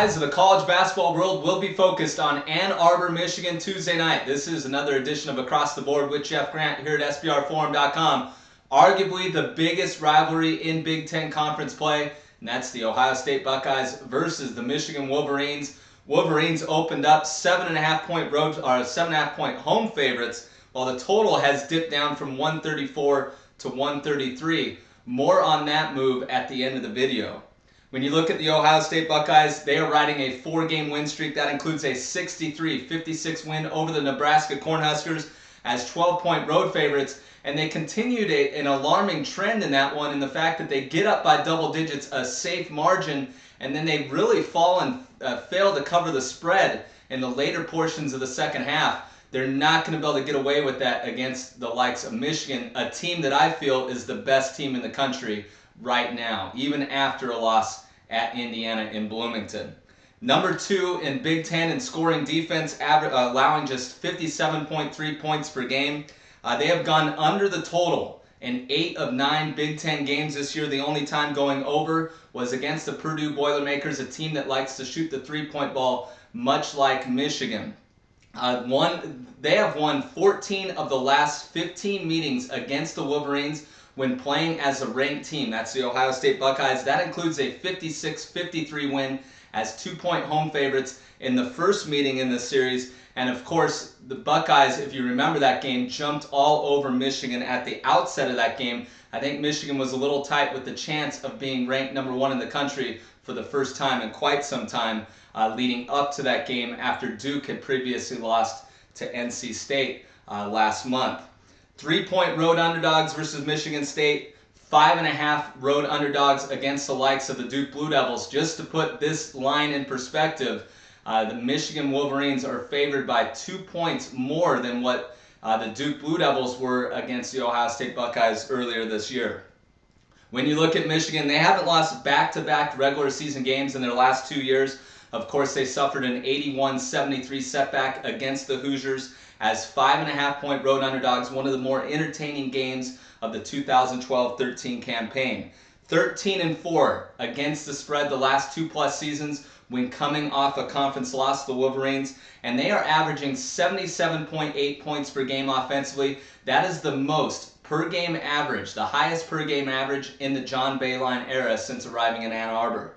eyes of the college basketball world will be focused on Ann Arbor, Michigan Tuesday night. This is another edition of Across the Board with Jeff Grant here at SBRforum.com. Arguably the biggest rivalry in Big Ten Conference play, and that's the Ohio State Buckeyes versus the Michigan Wolverines. Wolverines opened up 7.5 point home favorites, while the total has dipped down from 134 to 133. More on that move at the end of the video. When you look at the Ohio State Buckeyes, they are riding a 4-game win streak. That includes a 63-56 win over the Nebraska Cornhuskers as 12-point road favorites. And they continued an alarming trend in that one in the fact that they get up by double digits, a safe margin, and then they really fall and fail to cover the spread in the later portions of the second half. They're not going to be able to get away with that against the likes of Michigan, a team that I feel is the best team in the country right now, even after a loss at Indiana in Bloomington. Number 2 in Big Ten in scoring defense, allowing just 57.3 points per game. They have gone under the total in 8 of 9 Big Ten games this year. The only time going over was against the Purdue Boilermakers, a team that likes to shoot the three-point ball, much like Michigan. They have won 14 of the last 15 meetings against the Wolverines when playing as a ranked team. That's the Ohio State Buckeyes. That includes a 56-53 win as 2-point home favorites in the first meeting in this series. And of course, the Buckeyes, if you remember that game, jumped all over Michigan at the outset of that game. I think Michigan was a little tight with the chance of being ranked number 1 in the country for the first time in quite some time, leading up to that game after Duke had previously lost to NC State last month. 3-point road underdogs versus Michigan State, 5.5 road underdogs against the likes of the Duke Blue Devils. Just to put this line in perspective, the Michigan Wolverines are favored by 2 points more than what the Duke Blue Devils were against the Ohio State Buckeyes earlier this year. When you look at Michigan, they haven't lost back-to-back regular season games in their last 2 years. Of course, they suffered an 81-73 setback against the Hoosiers as 5.5-point road underdogs, one of the more entertaining games of the 2012-13 campaign. 13-4 against the spread the last 2+ seasons when coming off a conference loss to the Wolverines, and they are averaging 77.8 points per game offensively. That is the most per game average, the highest per game average in the John Beilein era since arriving in Ann Arbor.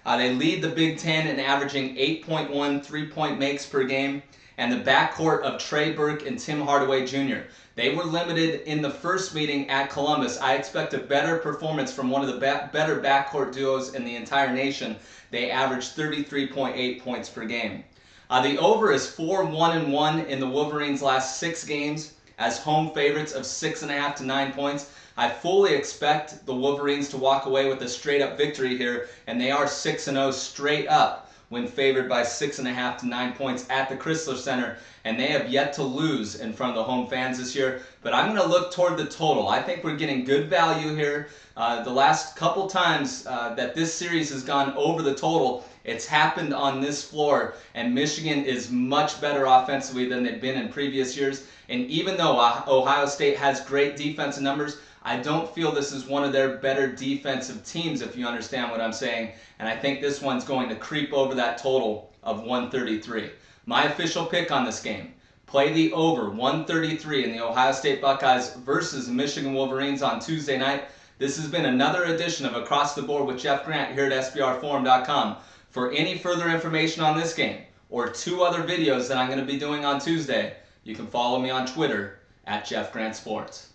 They lead the Big Ten in averaging 8.1 3-point makes per game, and the backcourt of Trey Burke and Tim Hardaway Jr. They were limited in the first meeting at Columbus. I expect a better performance from one of the better backcourt duos in the entire nation. They averaged 33.8 points per game. The over is 4-1-1 in the Wolverines' last 6 games as home favorites of 6.5 to 9 points. I fully expect the Wolverines to walk away with a straight-up victory here, and they are 6-0 straight up when favored by 6.5 to 9 points at the Crisler Center, and they have yet to lose in front of the home fans this year. But I'm going to look toward the total. I think we're getting good value here. The last couple times that this series has gone over the total, it's happened on this floor, and Michigan is much better offensively than they've been in previous years. And even though Ohio State has great defensive numbers, I don't feel this is one of their better defensive teams, if you understand what I'm saying. And I think this one's going to creep over that total of 133. My official pick on this game: play the over 133 in the Ohio State Buckeyes versus the Michigan Wolverines on Tuesday night. This has been another edition of Across the Board with Jeff Grant here at SBRforum.com. For any further information on this game or 2 other videos that I'm going to be doing on Tuesday, you can follow me on Twitter at Jeff Grant Sports.